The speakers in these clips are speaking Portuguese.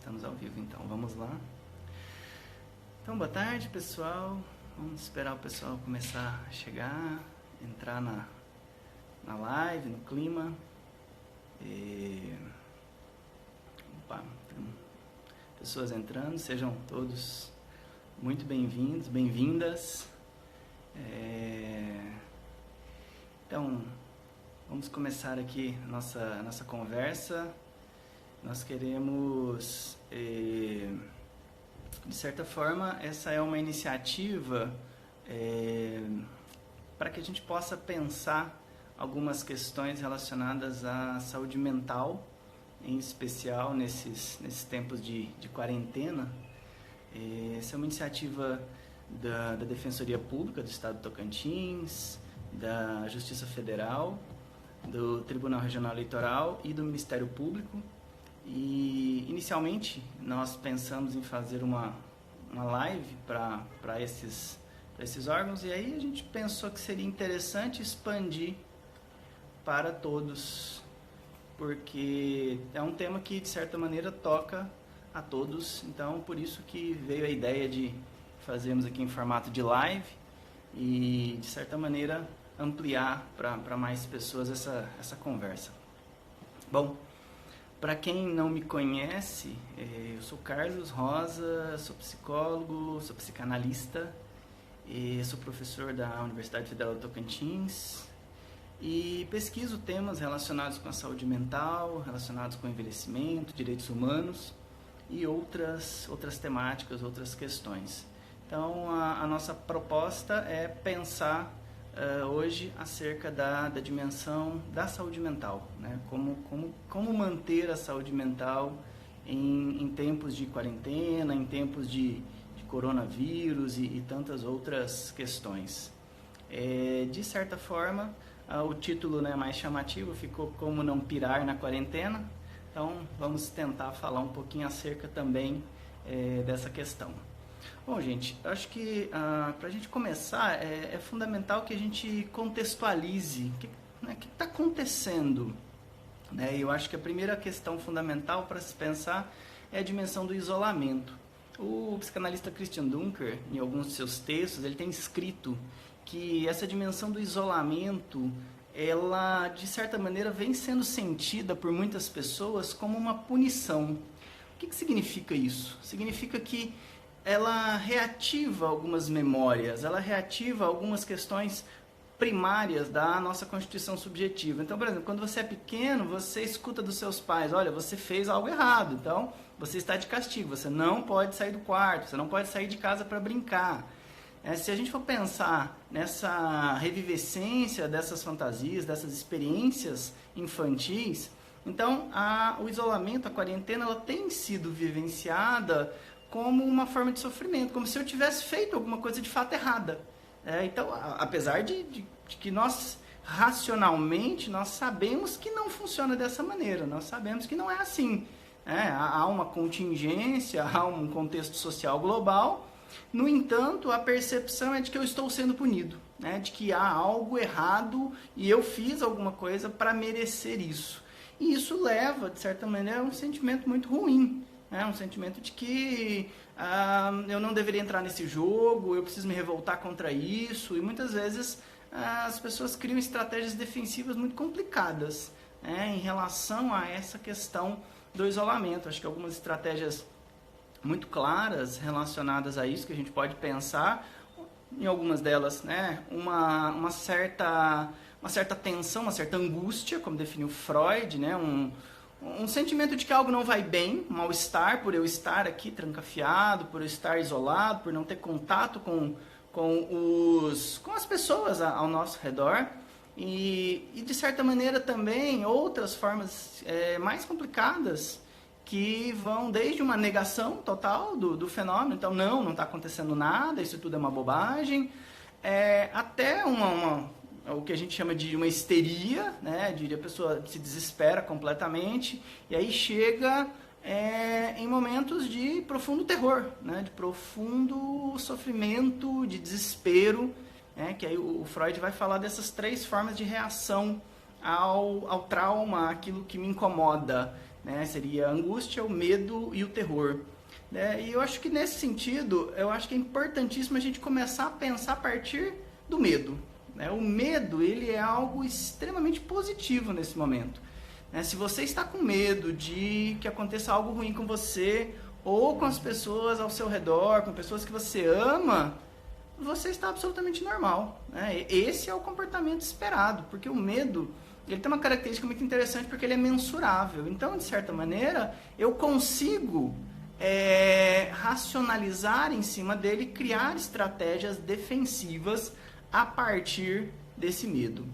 Estamos ao vivo, então vamos lá. Então, boa tarde, pessoal. Vamos esperar o pessoal começar a chegar, entrar na live, no clima. Opa, tem pessoas entrando, sejam todos muito bem-vindos, bem-vindas. Então, vamos começar aqui nossa conversa. Nós queremos, de certa forma, essa é uma iniciativa para que a gente possa pensar algumas questões relacionadas à saúde mental, em especial nesses tempos de quarentena. Essa é uma iniciativa da Defensoria Pública do Estado do Tocantins, da Justiça Federal, do Tribunal Regional Eleitoral e do Ministério Público. E inicialmente nós pensamos em fazer uma live para esses órgãos, e aí a gente pensou que seria interessante expandir para todos, porque é um tema que de certa maneira toca a todos. Então por isso que veio a ideia de fazermos aqui em formato de live e de certa maneira ampliar para mais pessoas essa conversa. Bom, para quem não me conhece, eu sou Carlos Rosa, sou psicólogo, sou psicanalista, sou professor da Universidade Federal do Tocantins e pesquiso temas relacionados com a saúde mental, relacionados com o envelhecimento, direitos humanos e outras temáticas, outras questões. Então, a nossa proposta é pensar hoje acerca da dimensão da saúde mental, né? Como manter a saúde mental em tempos de quarentena, em tempos de coronavírus e tantas outras questões. De certa forma, o título, né, mais chamativo ficou Como Não Pirar na Quarentena. Então vamos tentar falar um pouquinho acerca também dessa questão. Bom, gente, acho que para a gente começar é fundamental que a gente contextualize o que está acontecendo. Né? Eu acho que a primeira questão fundamental para se pensar é a dimensão do isolamento. O psicanalista Christian Dunker, em alguns de seus textos, ele tem escrito que essa dimensão do isolamento, ela, de certa maneira, vem sendo sentida por muitas pessoas como uma punição. O que significa isso? Significa que ela reativa algumas memórias, ela reativa algumas questões primárias da nossa constituição subjetiva. Então, por exemplo, quando você é pequeno, você escuta dos seus pais, olha, você fez algo errado, então você está de castigo, você não pode sair do quarto, você não pode sair de casa para brincar. Se a gente for pensar nessa revivescência dessas fantasias, dessas experiências infantis, então o isolamento, a quarentena, ela tem sido vivenciada como uma forma de sofrimento, como se eu tivesse feito alguma coisa de fato errada. Então, apesar de que nós, racionalmente, nós sabemos que não funciona dessa maneira, nós sabemos que não é assim. Há uma contingência, há um contexto social global, no entanto, a percepção é de que eu estou sendo punido, né? De que há algo errado e eu fiz alguma coisa para merecer isso. E isso leva, de certa maneira, a um sentimento muito ruim. Um sentimento de que eu não deveria entrar nesse jogo, eu preciso me revoltar contra isso, e muitas vezes as pessoas criam estratégias defensivas muito complicadas, né, em relação a essa questão do isolamento. Acho que algumas estratégias muito claras relacionadas a isso que a gente pode pensar, em algumas delas, né, uma certa tensão, uma certa angústia, como definiu Freud, né, um sentimento de que algo não vai bem, um mal-estar por eu estar aqui trancafiado, por eu estar isolado, por não ter contato com as pessoas ao nosso redor. E de certa maneira também outras formas mais complicadas que vão desde uma negação total do fenômeno, então não está acontecendo nada, isso tudo é uma bobagem, até o que a gente chama de uma histeria, né? A pessoa se desespera completamente e aí chega em momentos de profundo terror, né? De profundo sofrimento, de desespero, que aí o Freud vai falar dessas 3 formas de reação ao trauma, aquilo que me incomoda. né? Seria a angústia, o medo e o terror. E eu acho que nesse sentido, eu acho que é importantíssimo a gente começar a pensar a partir do medo. O medo, ele é algo extremamente positivo nesse momento. Se você está com medo de que aconteça algo ruim com você, ou com as pessoas ao seu redor, com pessoas que você ama, você está absolutamente normal. Esse é o comportamento esperado, porque o medo, ele tem uma característica muito interessante, porque ele é mensurável. Então, de certa maneira, eu consigo racionalizar em cima dele, criar estratégias defensivas a partir desse medo.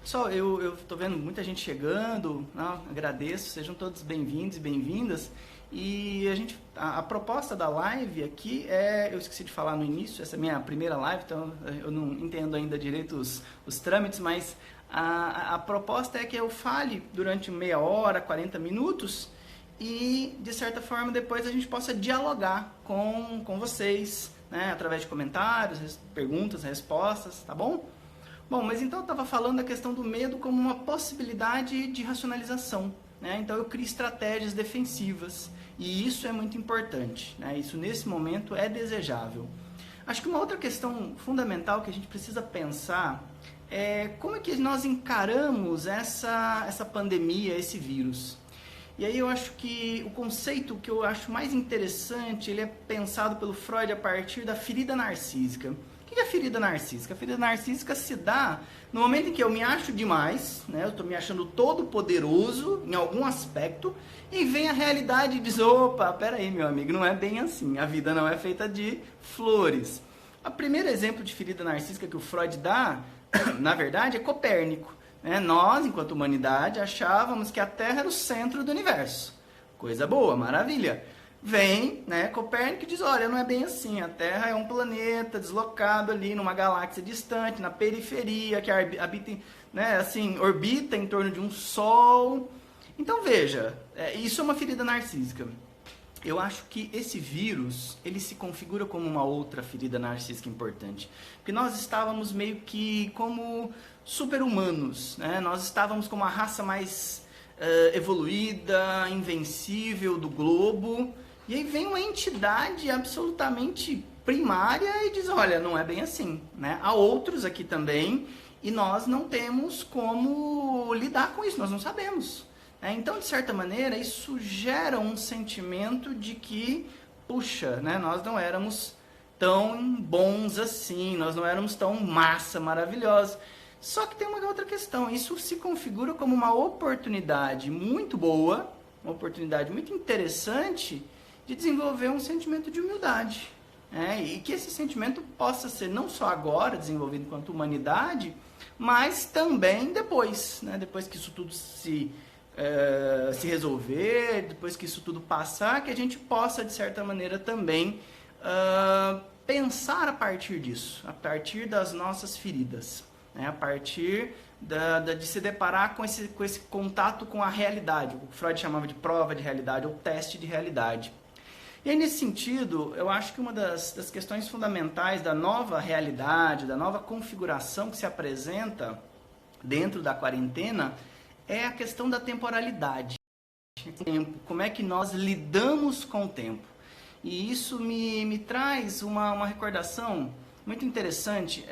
Pessoal, eu estou vendo muita gente chegando, agradeço, sejam todos bem-vindos e bem-vindas. E a proposta da live aqui eu esqueci de falar no início, essa é a minha primeira live, então eu não entendo ainda direito os trâmites, mas a proposta é que eu fale durante meia hora, 40 minutos, e de certa forma depois a gente possa dialogar com vocês, através de comentários, perguntas, respostas, tá bom? Bom, mas então eu estava falando da questão do medo como uma possibilidade de racionalização. Então eu crio estratégias defensivas e isso é muito importante. Isso nesse momento é desejável. Acho que uma outra questão fundamental que a gente precisa pensar é como é que nós encaramos essa pandemia, esse vírus. E aí eu acho que o conceito que eu acho mais interessante, ele é pensado pelo Freud a partir da ferida narcísica. O que é a ferida narcísica? A ferida narcísica se dá no momento em que eu me acho demais, eu estou me achando todo poderoso em algum aspecto, e vem a realidade e diz, opa, peraí meu amigo, não é bem assim, a vida não é feita de flores. O primeiro exemplo de ferida narcísica que o Freud dá, na verdade, é Copérnico. Nós, enquanto humanidade, achávamos que a Terra era o centro do universo. Coisa boa, maravilha. Vem, Copérnico e diz, olha, não é bem assim, a Terra é um planeta deslocado ali numa galáxia distante, na periferia, que habita, orbita em torno de um Sol. Então veja, isso é uma ferida narcísica. Eu acho que esse vírus, ele se configura como uma outra ferida narcísica importante. Porque nós estávamos meio que como super-humanos, Nós estávamos como a raça mais evoluída, invencível do globo. E aí vem uma entidade absolutamente primária e diz, olha, não é bem assim. Há outros aqui também e nós não temos como lidar com isso, nós não sabemos. Então, de certa maneira, isso gera um sentimento de que, puxa, nós não éramos tão bons assim, nós não éramos tão massa, maravilhosa. Só que tem uma outra questão, isso se configura como uma oportunidade muito boa, uma oportunidade muito interessante de desenvolver um sentimento de humildade. E que esse sentimento possa ser não só agora desenvolvido enquanto humanidade, mas também depois, depois que isso tudo se resolver, depois que isso tudo passar, que a gente possa, de certa maneira, também pensar a partir disso, a partir das nossas feridas, a partir de se deparar com esse contato com a realidade, o que Freud chamava de prova de realidade ou teste de realidade. E aí, nesse sentido, eu acho que uma das questões fundamentais da nova realidade, da nova configuração que se apresenta dentro da quarentena, é a questão da temporalidade. Como é que nós lidamos com o tempo. E isso me traz uma recordação muito interessante.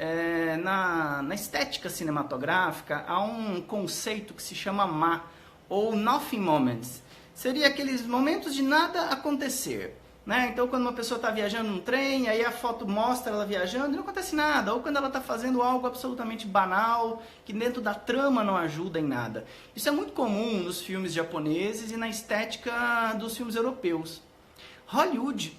Na estética cinematográfica, há um conceito que se chama MA, ou Nothing Moments. Seria aqueles momentos de nada acontecer. Então, quando uma pessoa está viajando num trem, aí a foto mostra ela viajando e não acontece nada. Ou quando ela está fazendo algo absolutamente banal, que dentro da trama não ajuda em nada. Isso é muito comum nos filmes japoneses e na estética dos filmes europeus. Hollywood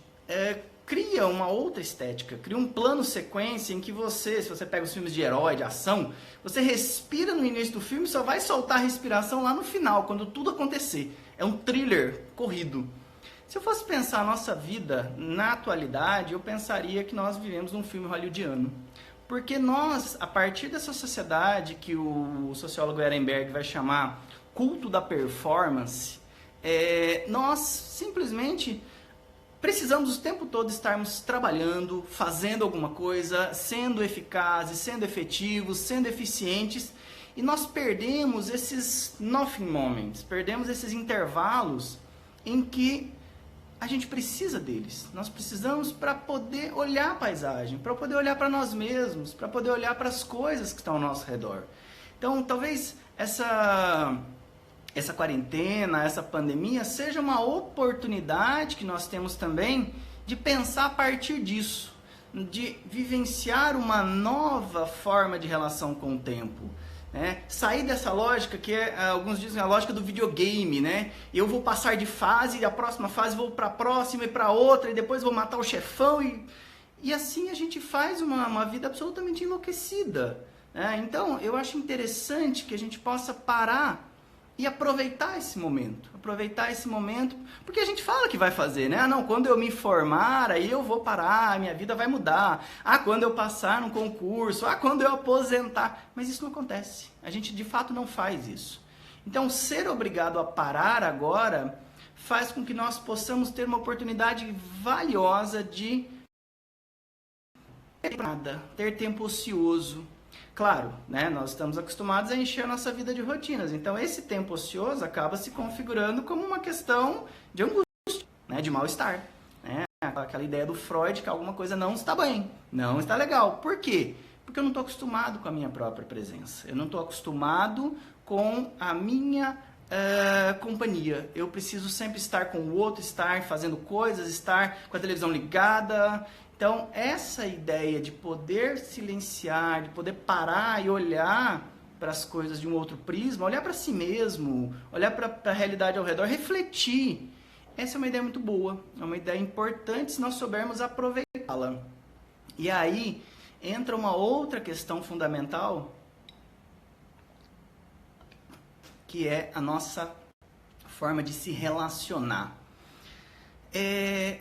cria uma outra estética, cria um plano sequência em que se você pega os filmes de herói, de ação, você respira no início do filme e só vai soltar a respiração lá no final, quando tudo acontecer. É um thriller corrido. Se eu fosse pensar a nossa vida na atualidade, eu pensaria que nós vivemos num filme hollywoodiano. Porque nós, a partir dessa sociedade que o sociólogo Ehrenberg vai chamar culto da performance, nós simplesmente precisamos o tempo todo estarmos trabalhando, fazendo alguma coisa, sendo eficazes, sendo efetivos, sendo eficientes. E nós perdemos esses nothing moments, perdemos esses intervalos em que a gente precisa deles. Nós precisamos para poder olhar a paisagem, para poder olhar para nós mesmos, para poder olhar para as coisas que estão ao nosso redor. Então, talvez essa quarentena, essa pandemia, seja uma oportunidade que nós temos também de pensar a partir disso, de vivenciar uma nova forma de relação com o tempo. Sair dessa lógica que alguns dizem a lógica do videogame, né? Eu vou passar de fase, e a próxima fase vou para a próxima e para outra, e depois vou matar o chefão, e assim a gente faz uma vida absolutamente enlouquecida. Então, eu acho interessante que a gente possa parar e aproveitar esse momento, porque a gente fala que vai fazer, né? Não, quando eu me formar, aí eu vou parar, minha vida vai mudar. Quando eu passar num concurso, quando eu aposentar. Mas isso não acontece, a gente de fato não faz isso. Então, ser obrigado a parar agora faz com que nós possamos ter uma oportunidade valiosa de ter tempo ocioso. Claro, né, nós estamos acostumados a encher a nossa vida de rotinas, então esse tempo ocioso acaba se configurando como uma questão de angústia, né, de mal-estar. Né? Aquela ideia do Freud que alguma coisa não está bem, não está legal. Por quê? Porque eu não estou acostumado com a minha própria presença, eu não estou acostumado com a minha companhia. Eu preciso sempre estar com o outro, estar fazendo coisas, estar com a televisão ligada. Então, essa ideia de poder silenciar, de poder parar e olhar para as coisas de um outro prisma, olhar para si mesmo, olhar para a realidade ao redor, refletir, essa é uma ideia muito boa, é uma ideia importante se nós soubermos aproveitá-la. E aí, entra uma outra questão fundamental, que é a nossa forma de se relacionar.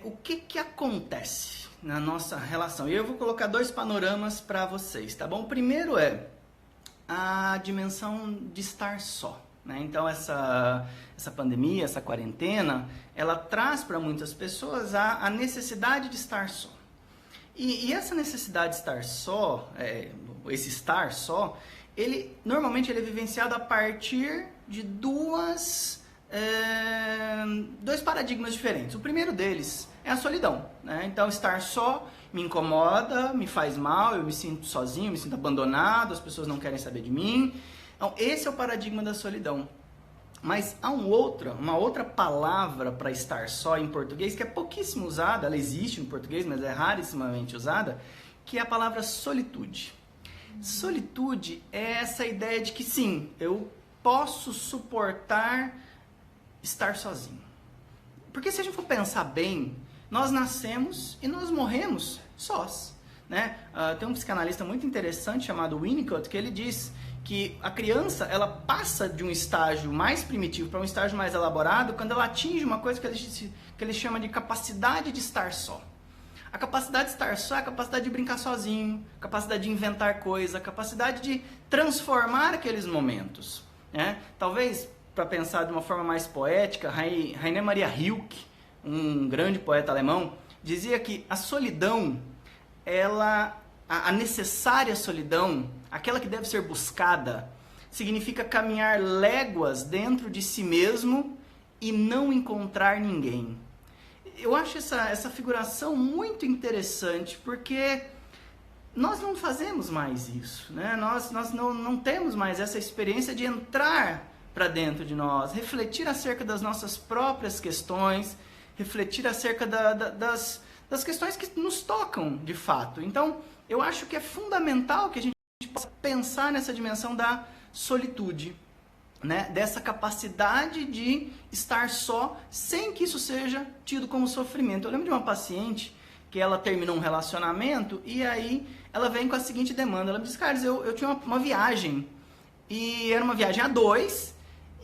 O que acontece na nossa relação? E eu vou colocar 2 panoramas para vocês, tá bom? O primeiro é a dimensão de estar só, né? Então, essa pandemia, essa quarentena, ela traz para muitas pessoas a necessidade de estar só. E essa necessidade de estar só, esse estar só, normalmente ele é vivenciado a partir de dois paradigmas diferentes. O primeiro deles é a solidão, né? Então, estar só me incomoda, me faz mal, eu me sinto sozinho, me sinto abandonado, as pessoas não querem saber de mim. Então, esse é o paradigma da solidão. Mas há uma outra palavra para estar só em português, que é pouquíssimo usada, ela existe no português, mas é rarissimamente usada, que é a palavra solitude. Solitude é essa ideia de que sim, eu posso suportar estar sozinho. Porque se a gente for pensar bem, nós nascemos e nós morremos sós, né? Tem um psicanalista muito interessante chamado Winnicott, que ele diz que a criança, ela passa de um estágio mais primitivo para um estágio mais elaborado quando ela atinge uma coisa que ele chama de capacidade de estar só. A capacidade de estar só é a capacidade de brincar sozinho, a capacidade de inventar coisa, a capacidade de transformar aqueles momentos, né? Talvez, para pensar de uma forma mais poética, Rainer Maria Rilke, um grande poeta alemão, dizia que a solidão, a necessária solidão, aquela que deve ser buscada, significa caminhar léguas dentro de si mesmo e não encontrar ninguém. Eu acho essa figuração muito interessante, porque nós não fazemos mais isso, né? Nós não temos mais essa experiência de entrar para dentro de nós, refletir acerca das nossas próprias questões, refletir acerca das questões que nos tocam de fato. Então, eu acho que é fundamental que a gente possa pensar nessa dimensão da solitude, né? Dessa capacidade de estar só sem que isso seja tido como sofrimento. Eu lembro de uma paciente que ela terminou um relacionamento e aí ela vem com a seguinte demanda. Ela me disse: Carlos, eu tinha uma viagem e era uma viagem a 2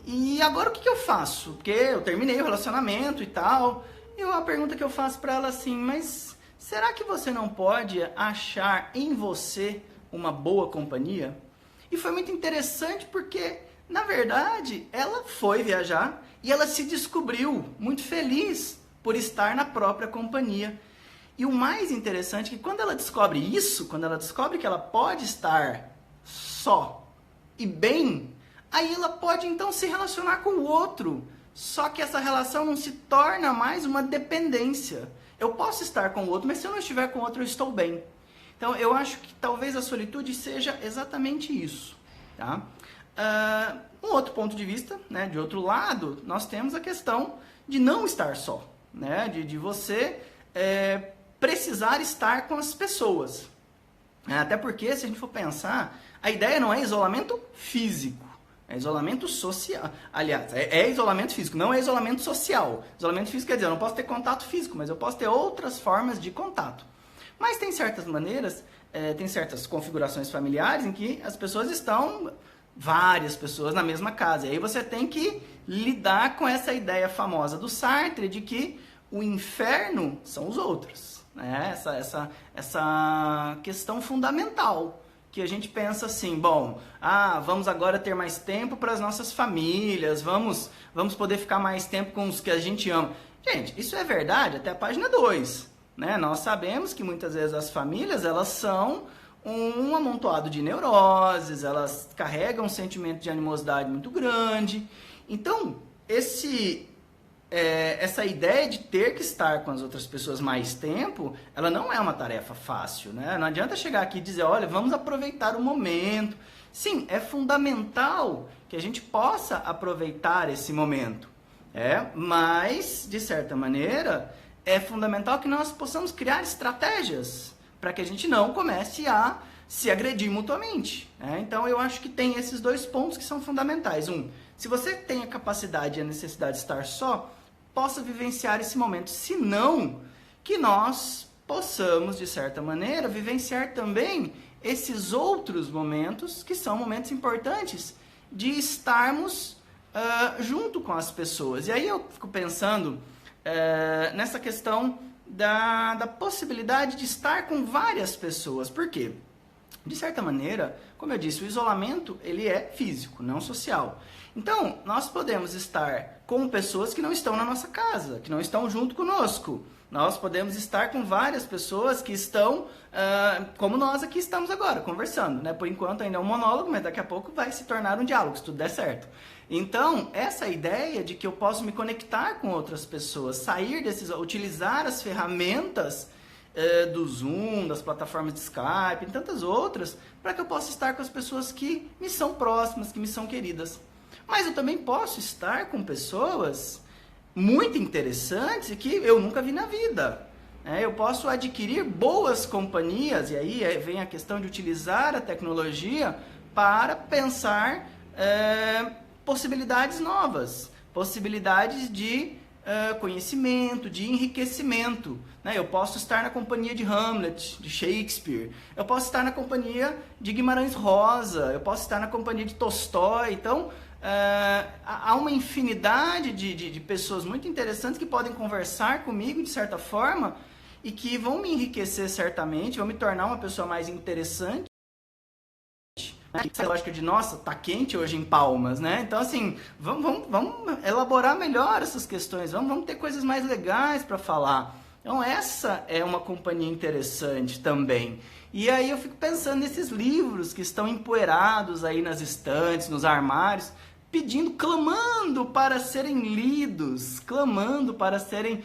e agora o que eu faço? Porque eu terminei o relacionamento e tal. E a pergunta que eu faço para ela assim: mas será que você não pode achar em você uma boa companhia? E foi muito interessante porque, na verdade, ela foi viajar e ela se descobriu muito feliz por estar na própria companhia. E o mais interessante é que quando ela descobre isso, quando ela descobre que ela pode estar só e bem, aí ela pode então se relacionar com o outro. Só que essa relação não se torna mais uma dependência. Eu posso estar com o outro, mas se eu não estiver com o outro, eu estou bem. Então, eu acho que talvez a solitude seja exatamente isso. Tá? Um outro ponto de vista, né, de outro lado, nós temos a questão de não estar só. Né, de você precisar estar com as pessoas. Até porque, se a gente for pensar, a ideia não é isolamento físico. É isolamento social. Aliás, é isolamento físico, não é isolamento social. Isolamento físico quer dizer, eu não posso ter contato físico, mas eu posso ter outras formas de contato. Mas tem certas maneiras, tem certas configurações familiares em que as pessoas estão, várias pessoas na mesma casa. E aí você tem que lidar com essa ideia famosa do Sartre de que o inferno são os outros. Né? Essa questão fundamental. Que a gente pensa assim, bom, vamos agora ter mais tempo para as nossas famílias, vamos poder ficar mais tempo com os que a gente ama. Gente, isso é verdade até a página 2. Né? Nós sabemos que muitas vezes as famílias, elas são um amontoado de neuroses, elas carregam um sentimento de animosidade muito grande. Então, essa ideia de ter que estar com as outras pessoas mais tempo, ela não é uma tarefa fácil, né? Não adianta chegar aqui e dizer, olha, vamos aproveitar o momento. Sim, é fundamental que a gente possa aproveitar esse momento. Mas, de certa maneira, é fundamental que nós possamos criar estratégias para que a gente não comece a se agredir mutuamente. Então, eu acho que tem esses dois pontos que são fundamentais. Se você tem a capacidade e a necessidade de estar só, possa vivenciar esse momento. Se não, que nós possamos, de certa maneira, vivenciar também esses outros momentos, que são momentos importantes, de estarmos junto com as pessoas. E aí eu fico pensando nessa questão da possibilidade de estar com várias pessoas. Por quê? De certa maneira, como eu disse, o isolamento ele é físico, não social. Então, nós podemos estar com pessoas que não estão na nossa casa, que não estão junto conosco. Nós podemos estar com várias pessoas que estão, como nós aqui estamos agora, conversando. Né? Por enquanto ainda é um monólogo, mas daqui a pouco vai se tornar um diálogo, se tudo der certo. Então, essa ideia de que eu posso me conectar com outras pessoas, utilizar as ferramentas do Zoom, das plataformas de Skype e tantas outras, para que eu possa estar com as pessoas que me são próximas, que me são queridas. Mas eu também posso estar com pessoas muito interessantes e que eu nunca vi na vida. Eu posso adquirir boas companhias, e aí vem a questão de utilizar a tecnologia para pensar possibilidades novas, possibilidades de conhecimento, de enriquecimento. Eu posso estar na companhia de Hamlet, de Shakespeare, eu posso estar na companhia de Guimarães Rosa, eu posso estar na companhia de Tolstói. Então, há uma infinidade de pessoas muito interessantes que podem conversar comigo de certa forma e que vão me enriquecer certamente, vão me tornar uma pessoa mais interessante. Essa lógica de, nossa, tá quente hoje em Palmas, né? Então, assim, vamos elaborar melhor essas questões, vamos ter coisas mais legais para falar. Então, essa é uma companhia interessante também. E aí eu fico pensando nesses livros que estão empoeirados aí nas estantes, nos armários, clamando para serem lidos, clamando para serem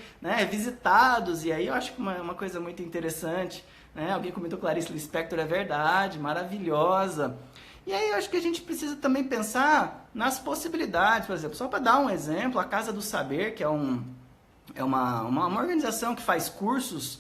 visitados. E aí eu acho que uma coisa muito interessante, alguém comentou Clarice Lispector, é verdade, maravilhosa. E aí eu acho que a gente precisa também pensar nas possibilidades. Por exemplo, só para dar um exemplo, a Casa do Saber, que é uma organização que faz cursos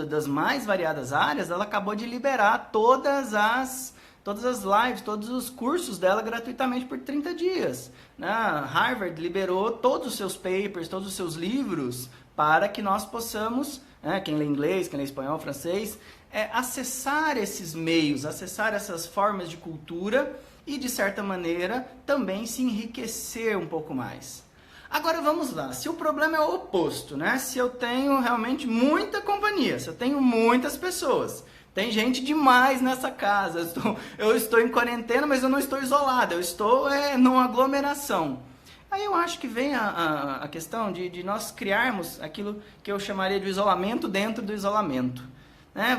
das mais variadas áreas, ela acabou de liberar todas as lives, todos os cursos dela gratuitamente por 30 dias. Harvard liberou todos os seus papers, todos os seus livros, para que nós possamos, quem lê inglês, quem lê espanhol, francês, acessar esses meios, acessar essas formas de cultura e, de certa maneira, também se enriquecer um pouco mais. Agora vamos lá, se o problema é o oposto, se eu tenho realmente muita companhia, se eu tenho muitas pessoas, tem gente demais nessa casa, eu estou em quarentena, mas eu não estou isolado, eu estou numa aglomeração. Aí eu acho que vem a questão de nós criarmos aquilo que eu chamaria de isolamento dentro do isolamento.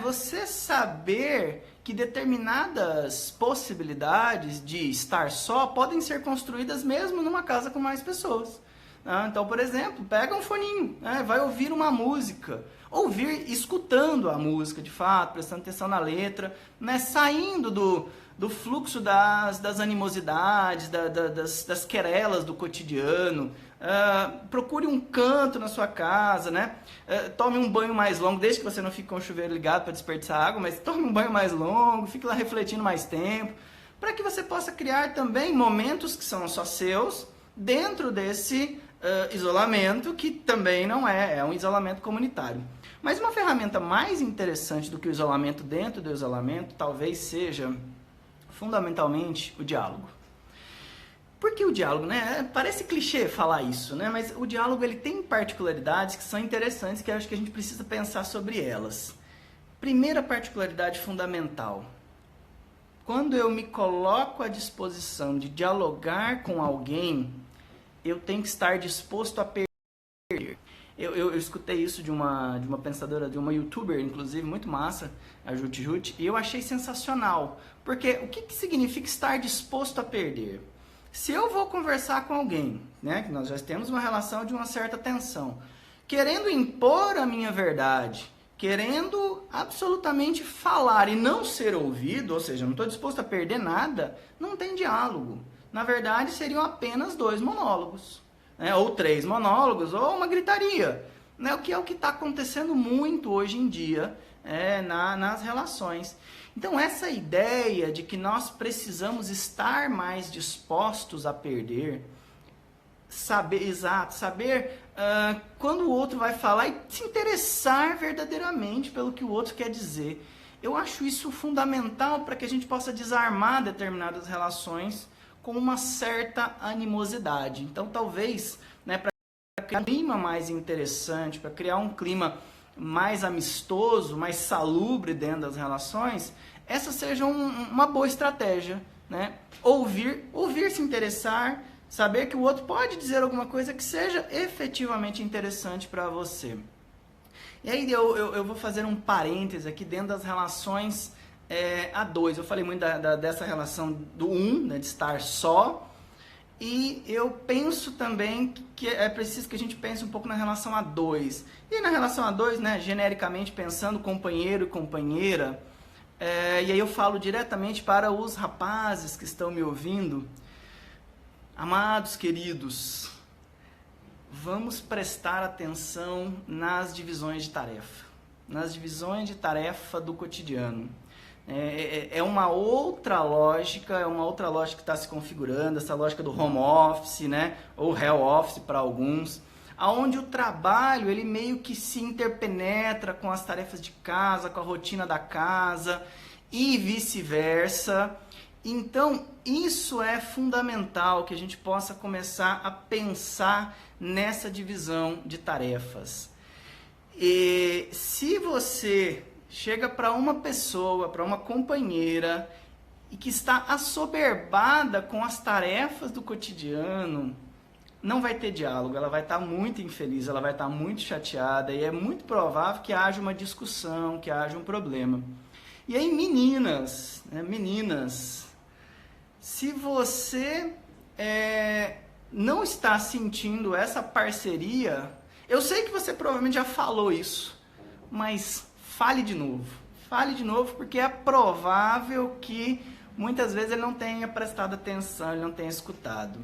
Você saber que determinadas possibilidades de estar só podem ser construídas mesmo numa casa com mais pessoas. Então, por exemplo, pega um foninho, vai ouvir uma música, escutando a música de fato, prestando atenção na letra, saindo do fluxo das animosidades, das querelas do cotidiano. Procure um canto na sua casa, tome um banho mais longo, desde que você não fique com o chuveiro ligado para desperdiçar água, mas tome um banho mais longo, fique lá refletindo mais tempo, para que você possa criar também momentos que são só seus, dentro desse isolamento, que também não é um isolamento comunitário. Mas uma ferramenta mais interessante do que o isolamento dentro do isolamento, talvez seja fundamentalmente o diálogo. Por que o diálogo, Parece clichê falar isso, mas o diálogo ele tem particularidades que são interessantes, que eu acho que a gente precisa pensar sobre elas. Primeira particularidade fundamental. Quando eu me coloco à disposição de dialogar com alguém, eu tenho que estar disposto a perder. Eu escutei isso de uma pensadora, de uma youtuber, inclusive, muito massa, a Juti, e eu achei sensacional. Porque o que significa estar disposto a perder? Se eu vou conversar com alguém, que nós já temos uma relação de uma certa tensão, querendo impor a minha verdade, querendo absolutamente falar e não ser ouvido, ou seja, não estou disposto a perder nada, não tem diálogo. Na verdade, seriam apenas 2 monólogos, ou 3 monólogos, ou uma gritaria, o que é o que está acontecendo muito hoje em dia nas relações. Então, essa ideia de que nós precisamos estar mais dispostos a perder, saber quando o outro vai falar e se interessar verdadeiramente pelo que o outro quer dizer. Eu acho isso fundamental para que a gente possa desarmar determinadas relações com uma certa animosidade. Então, talvez, para criar um clima mais interessante, para criar um clima mais amistoso, mais salubre dentro das relações, essa seja uma boa estratégia, Ouvir, se interessar, saber que o outro pode dizer alguma coisa que seja efetivamente interessante para você. E aí eu vou fazer um parêntese aqui dentro das relações a 2. Eu falei muito dessa relação do de estar só, e eu penso também que é preciso que a gente pense um pouco na relação a 2. E na relação a 2, genericamente pensando companheiro e companheira, e aí eu falo diretamente para os rapazes que estão me ouvindo. Amados queridos, vamos prestar atenção nas divisões de tarefa. Nas divisões de tarefa do cotidiano. É uma outra lógica, que está se configurando, essa lógica do home office, ou hell office para alguns, onde o trabalho ele meio que se interpenetra com as tarefas de casa, com a rotina da casa e vice-versa. Então, isso é fundamental, que a gente possa começar a pensar nessa divisão de tarefas. E se você chega para uma pessoa, para uma companheira, e que está assoberbada com as tarefas do cotidiano, não vai ter diálogo, ela vai estar muito infeliz, ela vai estar muito chateada, e é muito provável que haja uma discussão, que haja um problema. E aí, meninas, se você não está sentindo essa parceria, eu sei que você provavelmente já falou isso, mas fale de novo, porque é provável que muitas vezes ele não tenha prestado atenção, ele não tenha escutado,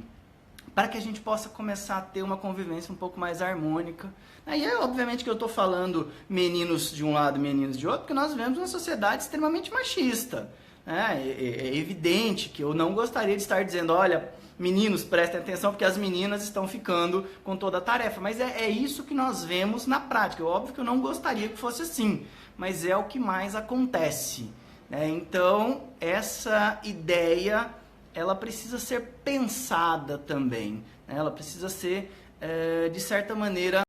para que a gente possa começar a ter uma convivência um pouco mais harmônica. Aí obviamente que eu estou falando meninos de um lado e meninos de outro, porque nós vivemos uma sociedade extremamente machista. É evidente que eu não gostaria de estar dizendo, olha, meninos, prestem atenção, porque as meninas estão ficando com toda a tarefa. Mas é isso que nós vemos na prática. Óbvio que eu não gostaria que fosse assim, mas é o que mais acontece. Então, essa ideia, ela precisa ser pensada também. Ela precisa ser, de certa maneira,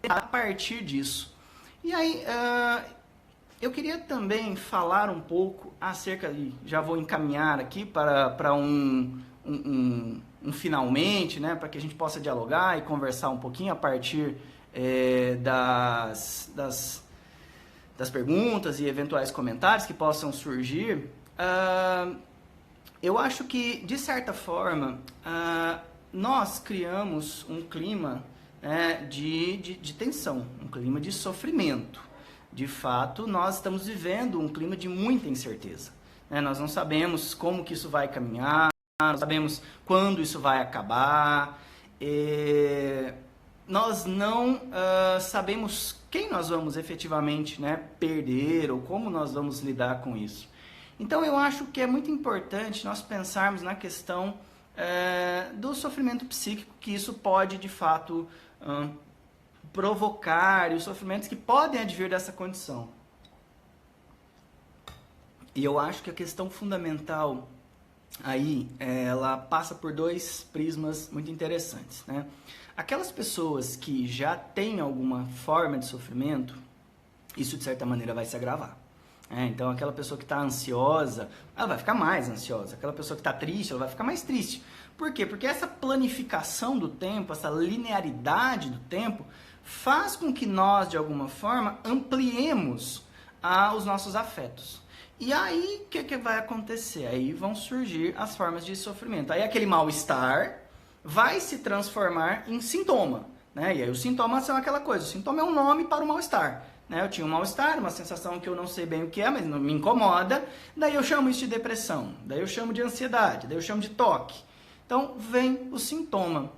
a partir disso. E aí, eu queria também falar um pouco acerca de, já vou encaminhar aqui para um finalmente, para que a gente possa dialogar e conversar um pouquinho a partir das das perguntas e eventuais comentários que possam surgir, eu acho que, de certa forma, nós criamos um clima de tensão, um clima de sofrimento. De fato, nós estamos vivendo um clima de muita incerteza. Nós não sabemos como que isso vai caminhar, não sabemos quando isso vai acabar, nós não sabemos quem nós vamos efetivamente perder ou como nós vamos lidar com isso. Então eu acho que é muito importante nós pensarmos na questão do sofrimento psíquico que isso pode de fato provocar e os sofrimentos que podem advir dessa condição. E eu acho que a questão fundamental aí, ela passa por dois prismas muito interessantes, Aquelas pessoas que já têm alguma forma de sofrimento, isso de certa maneira vai se agravar. Então aquela pessoa que está ansiosa, ela vai ficar mais ansiosa. Aquela pessoa que está triste, ela vai ficar mais triste. Por quê? Porque essa planificação do tempo, essa linearidade do tempo, faz com que nós, de alguma forma, ampliemos os nossos afetos. E aí, o que vai acontecer? Aí vão surgir as formas de sofrimento. Aí aquele mal-estar vai se transformar em sintoma. E aí os sintomas são aquela coisa. O sintoma é um nome para o mal-estar. Eu tinha um mal-estar, uma sensação que eu não sei bem o que é, mas não me incomoda. Daí eu chamo isso de depressão. Daí eu chamo de ansiedade. Daí eu chamo de toque. Então vem o sintoma.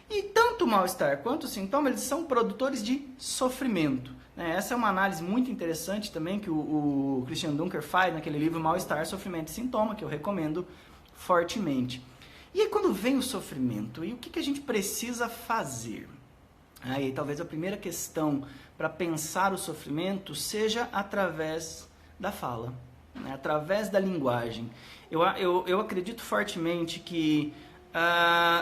E tanto o mal-estar quanto o sintoma, eles são produtores de sofrimento. Essa é uma análise muito interessante também que o Christian Dunker faz naquele livro Mal-Estar, Sofrimento e Sintoma, que eu recomendo fortemente. E aí quando vem o sofrimento, e o que a gente precisa fazer? Aí talvez a primeira questão para pensar o sofrimento seja através da fala, através da linguagem. Eu acredito fortemente que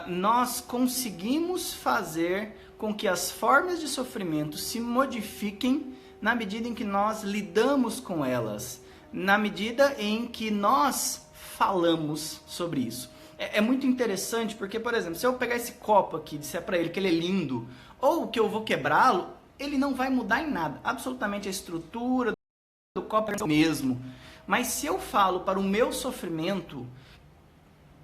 nós conseguimos fazer com que as formas de sofrimento se modifiquem na medida em que nós lidamos com elas, na medida em que nós falamos sobre isso. É muito interessante porque, por exemplo, se eu pegar esse copo aqui e disser para ele que ele é lindo, ou que eu vou quebrá-lo, ele não vai mudar em nada. Absolutamente a estrutura do copo é o mesmo. Mas se eu falo para o meu sofrimento,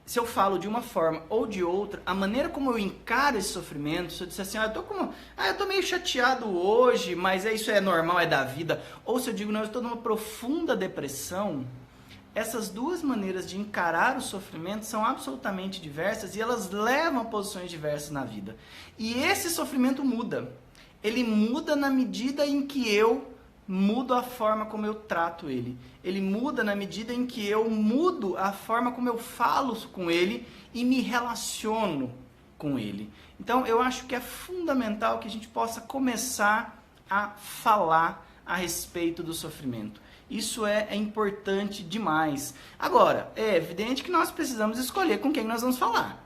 se eu falo de uma forma ou de outra, a maneira como eu encaro esse sofrimento, se eu disser assim, eu tô meio chateado hoje, mas isso é normal, é da vida, ou se eu digo, não, eu estou numa profunda depressão, essas duas maneiras de encarar o sofrimento são absolutamente diversas e elas levam a posições diversas na vida. E esse sofrimento muda. Ele muda na medida em que eu mudo a forma como eu trato ele. Ele muda na medida em que eu mudo a forma como eu falo com ele e me relaciono com ele. Então, eu acho que é fundamental que a gente possa começar a falar a respeito do sofrimento. Isso é importante demais. Agora, é evidente que nós precisamos escolher com quem nós vamos falar.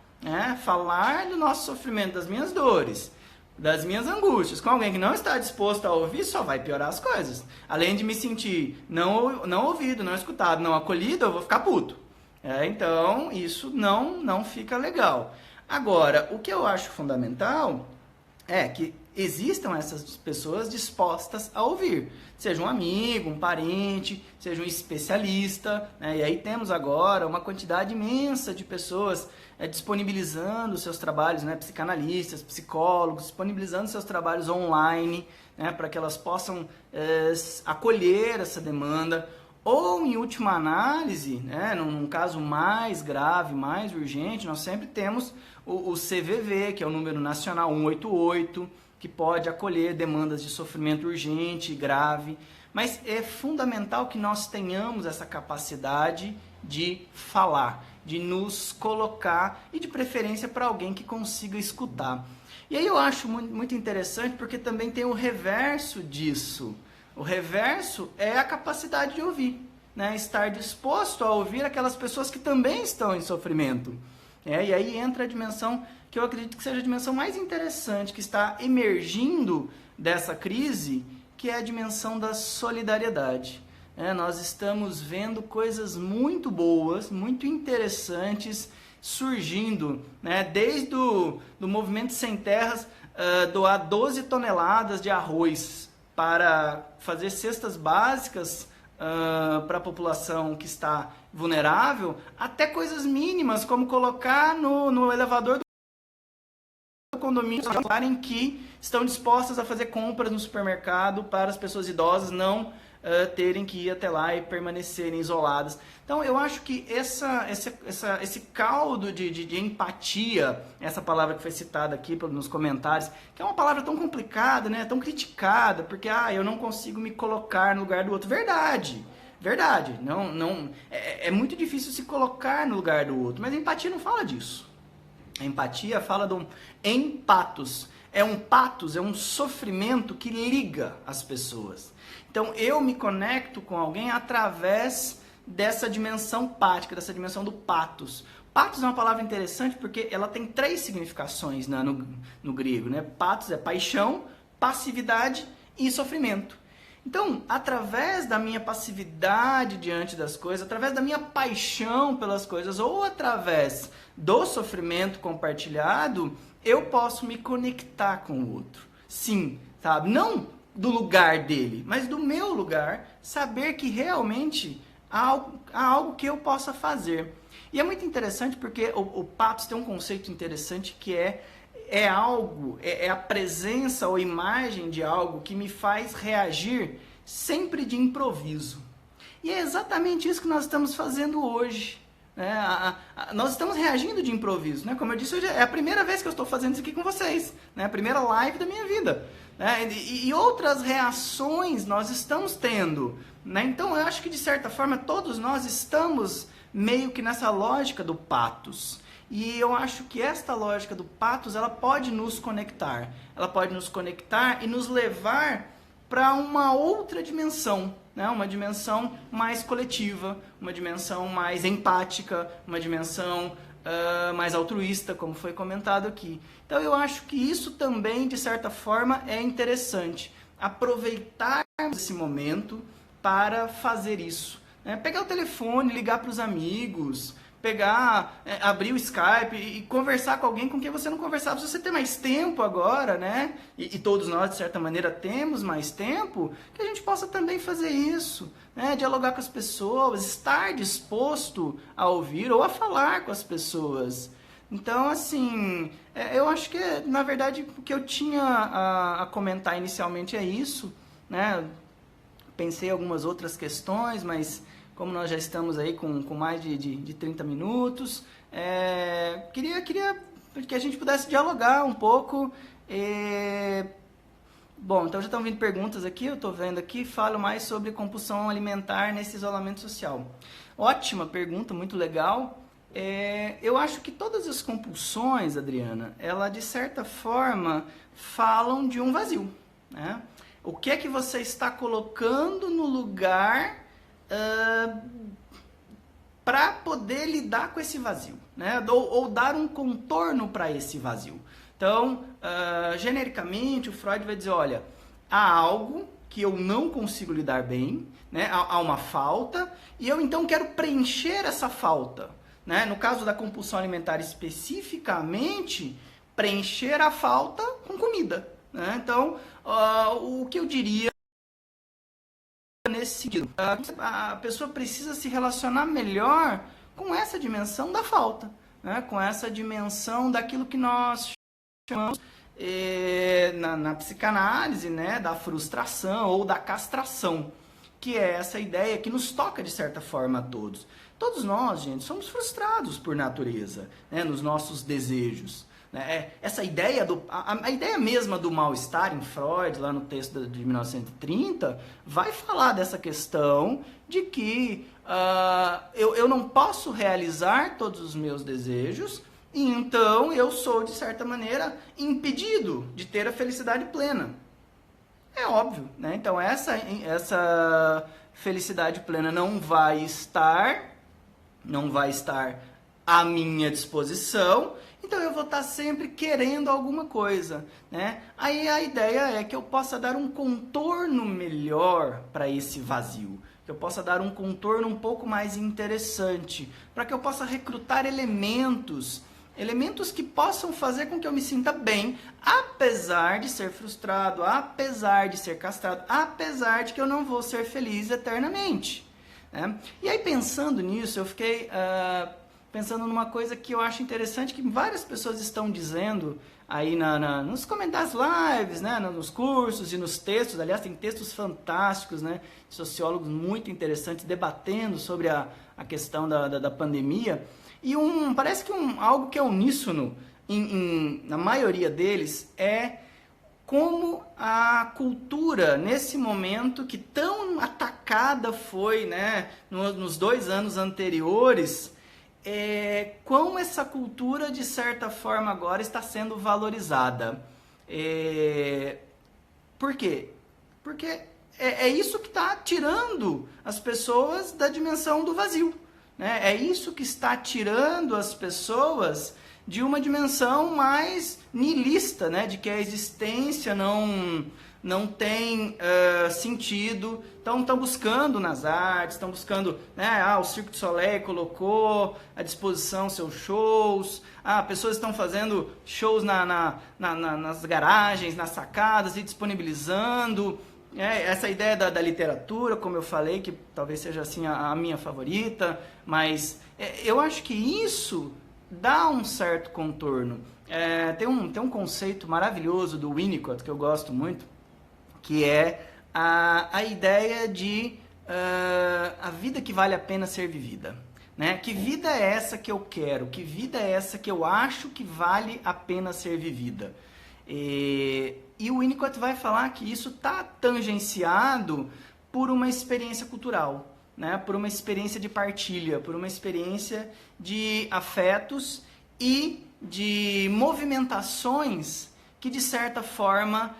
Falar do nosso sofrimento, das minhas dores, das minhas angústias, com alguém que não está disposto a ouvir, só vai piorar as coisas. Além de me sentir não ouvido, não escutado, não acolhido, eu vou ficar puto. Então, isso não fica legal. Agora, o que eu acho fundamental é que existam essas pessoas dispostas a ouvir. Seja um amigo, um parente, seja um especialista. E aí temos agora uma quantidade imensa de pessoas disponibilizando seus trabalhos, psicanalistas, psicólogos, disponibilizando seus trabalhos online, para que elas possam acolher essa demanda. Ou, em última análise, num caso mais grave, mais urgente, nós sempre temos o CVV, que é o número nacional 188, que pode acolher demandas de sofrimento urgente e grave. Mas é fundamental que nós tenhamos essa capacidade de falar, de nos colocar e, de preferência, para alguém que consiga escutar. E aí eu acho muito interessante porque também tem o reverso disso. O reverso é a capacidade de ouvir, estar disposto a ouvir aquelas pessoas que também estão em sofrimento. E aí entra a dimensão que eu acredito que seja a dimensão mais interessante, que está emergindo dessa crise, que é a dimensão da solidariedade. Nós estamos vendo coisas muito boas, muito interessantes surgindo, desde do movimento Sem Terras, doar 12 toneladas de arroz para fazer cestas básicas para a população que está vulnerável, até coisas mínimas, como colocar no elevador do condomínio em que estão dispostas a fazer compras no supermercado para as pessoas idosas não terem que ir até lá e permanecerem isoladas. Então eu acho que esse caldo de empatia, essa palavra que foi citada aqui nos comentários, que é uma palavra tão complicada, né, tão criticada, porque eu não consigo me colocar no lugar do outro. Verdade, é muito difícil se colocar no lugar do outro, mas a empatia não fala disso. A empatia fala do empatos. É um patos, é um sofrimento que liga as pessoas. Então eu me conecto com alguém através dessa dimensão pática, dessa dimensão do patos. Patos é uma palavra interessante porque ela tem 3 significações no grego, né? Patos é paixão, passividade e sofrimento. Então, através da minha passividade diante das coisas, através da minha paixão pelas coisas, ou através do sofrimento compartilhado, eu posso me conectar com o outro. Sim, sabe? Não do lugar dele, mas do meu lugar, saber que realmente há algo que eu possa fazer. E é muito interessante porque o Patos tem um conceito interessante que é a presença ou imagem de algo que me faz reagir sempre de improviso. E é exatamente isso que nós estamos fazendo hoje. Nós estamos reagindo de improviso. Né? Como eu disse, hoje é a primeira vez que eu estou fazendo isso aqui com vocês. Né? A primeira live da minha vida. Né? E outras reações nós estamos tendo. Né? Então eu acho que de certa forma todos nós estamos meio que nessa lógica do patos. E eu acho que esta lógica do patos, ela pode nos conectar. Ela pode nos conectar e nos levar para uma outra dimensão, né? Uma dimensão mais coletiva, uma dimensão mais empática, uma dimensão mais altruísta, como foi comentado aqui. Então eu acho que isso também, de certa forma, é interessante. Aproveitar esse momento para fazer isso. Né? Pegar o telefone, ligar para os amigos, abrir o Skype e conversar com alguém com quem você não conversava. Se você tem mais tempo agora, né? E todos nós, de certa maneira, temos mais tempo, que a gente possa também fazer isso, né? Dialogar com as pessoas, estar disposto a ouvir ou a falar com as pessoas. Então, assim, eu acho que, na verdade, o que eu tinha a comentar inicialmente é isso, né? Pensei em algumas outras questões, mas como nós já estamos aí com mais de 30 minutos, queria que a gente pudesse dialogar um pouco. Bom, então já estão vindo perguntas aqui, eu estou vendo aqui, falo mais sobre compulsão alimentar nesse isolamento social. Ótima pergunta, muito legal. Eu acho que todas as compulsões, Adriana, ela de certa forma falam de um vazio, né? O que é que você está colocando no lugar para poder lidar com esse vazio, né? Ou dar um contorno para esse vazio. Então, genericamente, o Freud vai dizer, olha, há algo que eu não consigo lidar bem, né? Há uma falta, e eu então quero preencher essa falta. Né? No caso da compulsão alimentar especificamente, preencher a falta com comida. Né? Então, o que eu diria nesse sentido, a pessoa precisa se relacionar melhor com essa dimensão da falta, né? Com essa dimensão daquilo que nós chamamos na psicanálise, né? Da frustração ou da castração, que é essa ideia que nos toca de certa forma a todos. Todos nós, gente, somos frustrados por natureza, né? Nos nossos desejos. Essa ideia, a ideia mesma do mal-estar em Freud, lá no texto de 1930, vai falar dessa questão de que eu não posso realizar todos os meus desejos, e então eu sou, de certa maneira, impedido de ter a felicidade plena. É óbvio, né? Então essa felicidade plena não vai estar à minha disposição, então eu vou estar sempre querendo alguma coisa, né? Aí a ideia é que eu possa dar um contorno melhor para esse vazio, que eu possa dar um contorno um pouco mais interessante, para que eu possa recrutar elementos Elementos que possam fazer com que eu me sinta bem, apesar de ser frustrado, apesar de ser castrado, apesar de que eu não vou ser feliz eternamente. Né? E aí, pensando nisso, eu fiquei pensando numa coisa que eu acho interessante, que várias pessoas estão dizendo aí nos comentários lives, né? Nos cursos e nos textos. Aliás, tem textos fantásticos, né? Sociólogos muito interessantes debatendo sobre a questão da pandemia. E parece que algo que é uníssono na maioria deles é como a cultura, nesse momento que tão atacada foi, né, nos 2 anos anteriores, como essa cultura, de certa forma, agora está sendo valorizada. Por quê? Porque é isso que está tirando as pessoas da dimensão do vazio. Né? É isso que está tirando as pessoas de uma dimensão mais nihilista, né? De que a existência não tem sentido. Então estão buscando nas artes, estão buscando, né? O Cirque du Soleil colocou à disposição seus shows, pessoas estão fazendo shows nas garagens, nas sacadas e disponibilizando. Essa ideia da literatura, como eu falei, que talvez seja assim a minha favorita, mas eu acho que isso dá um certo contorno. Tem um conceito maravilhoso do Winnicott, que eu gosto muito, que é a ideia de a vida que vale a pena ser vivida. Né? Que vida é essa que eu quero? Que vida é essa que eu acho que vale a pena ser vivida? E o Winnicott vai falar que isso está tangenciado por uma experiência cultural, né? Por uma experiência de partilha, por uma experiência de afetos e de movimentações que, de certa forma,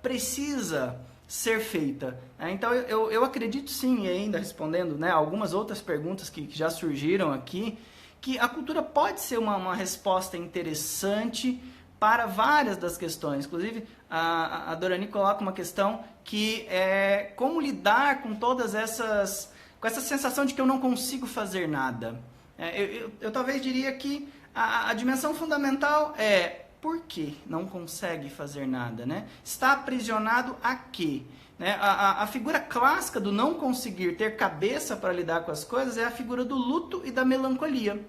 precisa ser feita. Então, eu acredito sim, e ainda respondendo, né, algumas outras perguntas que já surgiram aqui, que a cultura pode ser uma resposta interessante para várias das questões. Inclusive, a Dorani coloca uma questão que é como lidar com todas essas... com essa sensação de que eu não consigo fazer nada. Eu talvez diria que a dimensão fundamental é por que não consegue fazer nada, né? Está aprisionado a quê? Né? A figura clássica do não conseguir ter cabeça para lidar com as coisas é a figura do luto e da melancolia.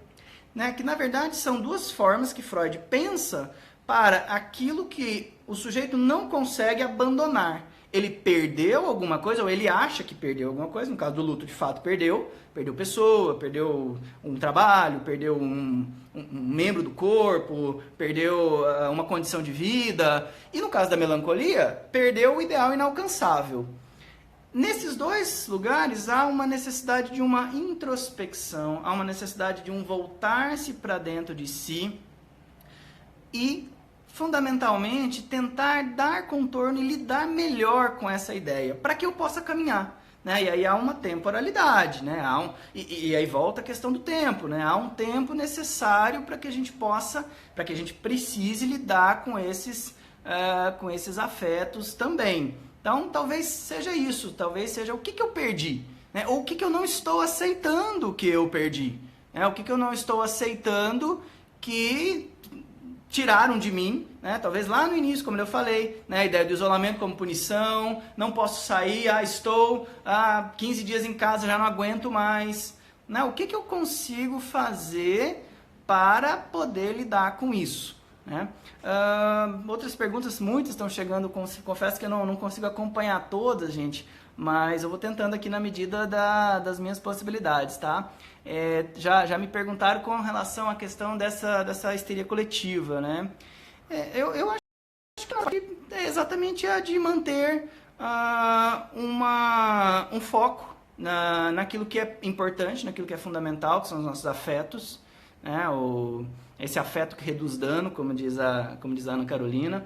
Né? Que, na verdade, são duas formas que Freud pensa para aquilo que o sujeito não consegue abandonar. Ele perdeu alguma coisa, ou ele acha que perdeu alguma coisa, no caso do luto, de fato, perdeu pessoa, perdeu um trabalho, perdeu um membro do corpo, perdeu uma condição de vida, e no caso da melancolia, perdeu o ideal inalcançável. Nesses dois lugares há uma necessidade de uma introspecção, há uma necessidade de um voltar-se para dentro de si e, fundamentalmente, tentar dar contorno e lidar melhor com essa ideia, para que eu possa caminhar. Né? E aí há uma temporalidade, né? E aí volta a questão do tempo, né? Há um tempo necessário para que a gente possa, para que a gente precise lidar com esses afetos também. Então, talvez seja isso, talvez seja o que eu perdi, né? Ou o que eu não estou aceitando que eu perdi, né? O que eu não estou aceitando que tiraram de mim, né? Talvez lá no início, como eu falei, né? A ideia do isolamento como punição, não posso sair, estou há 15 dias em casa, já não aguento mais. Né? O que eu consigo fazer para poder lidar com isso? Né? Outras perguntas, muitas estão chegando, confesso que eu não consigo acompanhar todas, gente, mas eu vou tentando aqui na medida das minhas possibilidades, tá? Já me perguntaram com relação à questão dessa histeria coletiva, né? Eu acho que é exatamente a de manter um foco naquilo que é importante, naquilo que é fundamental, que são os nossos afetos, né? Esse afeto que reduz dano, como diz a Ana Carolina,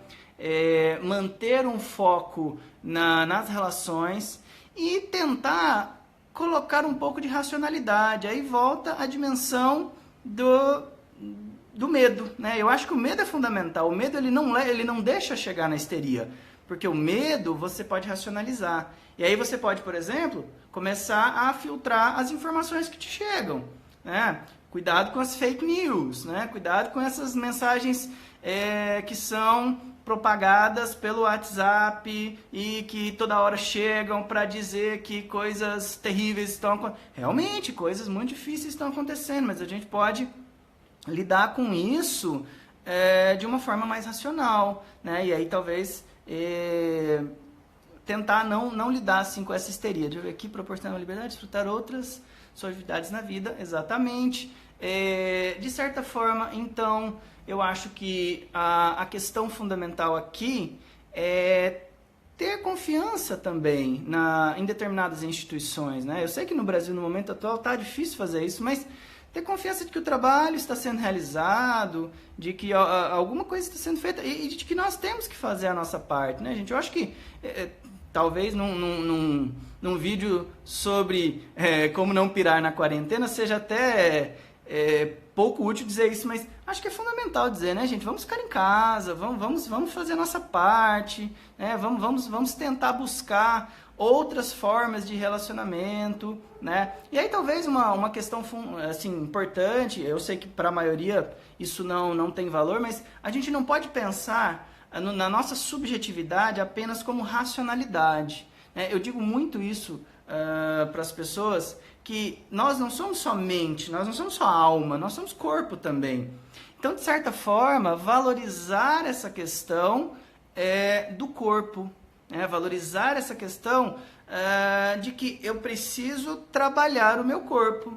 manter um foco nas relações e tentar colocar um pouco de racionalidade. Aí volta a dimensão do medo. Né? Eu acho que o medo é fundamental. O medo ele não deixa chegar na histeria, porque o medo você pode racionalizar. E aí você pode, por exemplo, começar a filtrar as informações que te chegam. Né? Cuidado com as fake news, né? Cuidado com essas mensagens que são propagadas pelo WhatsApp e que toda hora chegam para dizer que coisas terríveis estão acontecendo. Realmente, coisas muito difíceis estão acontecendo, mas a gente pode lidar com isso de uma forma mais racional, né? E aí talvez tentar não lidar assim com essa histeria. Deixa eu ver aqui, proporcionar uma liberdade, desfrutar outras suas atividades na vida, exatamente. De certa forma, então, eu acho que a questão fundamental aqui é ter confiança também em determinadas instituições, né? Eu sei que no Brasil, no momento atual, está difícil fazer isso, mas ter confiança de que o trabalho está sendo realizado, de que alguma coisa está sendo feita e de que nós temos que fazer a nossa parte, né, gente? Eu acho que talvez num vídeo sobre como não pirar na quarentena seja até pouco útil dizer isso, mas acho que é fundamental dizer, né, gente? Vamos ficar em casa, vamos fazer a nossa parte, né? Vamos tentar buscar outras formas de relacionamento, né? E aí talvez uma questão assim, importante, eu sei que para a maioria isso não tem valor, mas a gente não pode pensar na nossa subjetividade apenas como racionalidade, né? Eu digo muito isso para as pessoas, que nós não somos só mente, nós não somos só alma, nós somos corpo também. Então, de certa forma, valorizar essa questão do corpo, valorizar essa questão de que eu preciso trabalhar o meu corpo.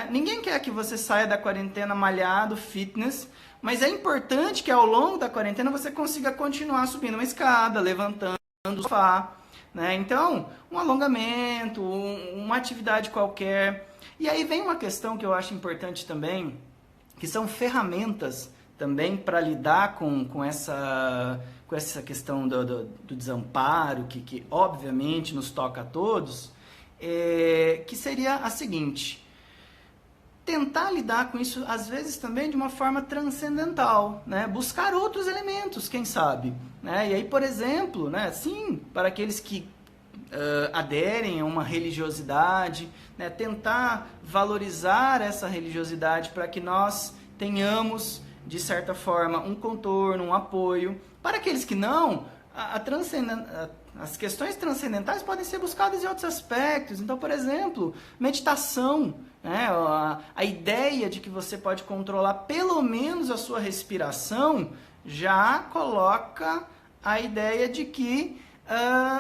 Ninguém quer que você saia da quarentena malhado, fitness, mas é importante que ao longo da quarentena você consiga continuar subindo uma escada, levantando o sofá, né? Então, um alongamento, uma atividade qualquer. E aí vem uma questão que eu acho importante também, que são ferramentas também para lidar com essa questão do desamparo, que obviamente nos toca a todos, que seria a seguinte: tentar lidar com isso, às vezes, também de uma forma transcendental, né? Buscar outros elementos, quem sabe, né? E aí, por exemplo, né, sim, para aqueles que aderem a uma religiosidade, né, tentar valorizar essa religiosidade para que nós tenhamos, de certa forma, um contorno, um apoio. Para aqueles que não, as questões transcendentais podem ser buscadas em outros aspectos. Então, por exemplo, meditação, né? A ideia de que você pode controlar pelo menos a sua respiração já coloca a ideia de que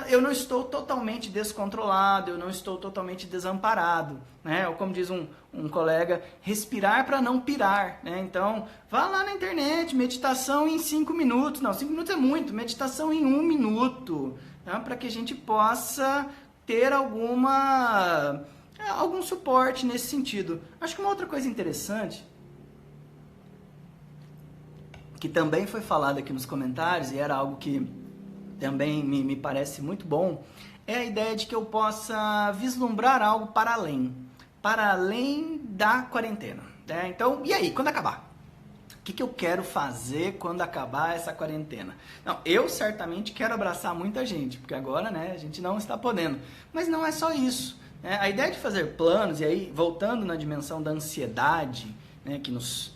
eu não estou totalmente descontrolado, eu não estou totalmente desamparado, né? Ou como diz um colega, respirar para não pirar, né? Então, vá lá na internet, meditação em 5 minutos. Não, 5 minutos é muito, meditação em 1 minuto, né? Para que a gente possa ter algum suporte nesse sentido. Acho que uma outra coisa interessante, que também foi falado aqui nos comentários, e era algo que também me parece muito bom, é a ideia de que eu possa vislumbrar algo para além da quarentena, né? Então, e aí, quando acabar? O que eu quero fazer quando acabar essa quarentena? Não, eu certamente quero abraçar muita gente, porque agora, né, a gente não está podendo. Mas não é só isso, né? A ideia de fazer planos, e aí voltando na dimensão da ansiedade, né, que nos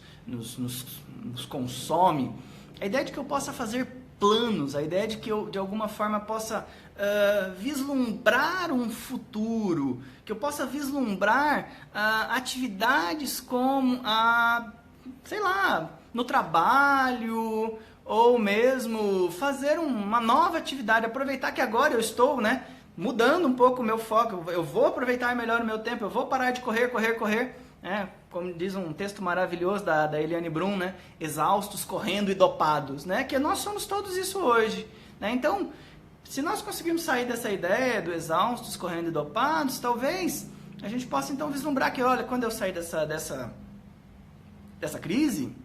consome, a ideia de que eu possa fazer planos, a ideia de que eu, de alguma forma, possa vislumbrar um futuro, que eu possa vislumbrar atividades como, sei lá, no trabalho, ou mesmo fazer uma nova atividade, aproveitar que agora eu estou, né, mudando um pouco o meu foco, eu vou aproveitar melhor o meu tempo, eu vou parar de correr, como diz um texto maravilhoso da Eliane Brum, né? Exaustos, correndo e dopados, né? Que nós somos todos isso hoje, né? Então, se nós conseguirmos sair dessa ideia do exaustos, correndo e dopados, talvez a gente possa então vislumbrar que, olha, quando eu sair dessa crise,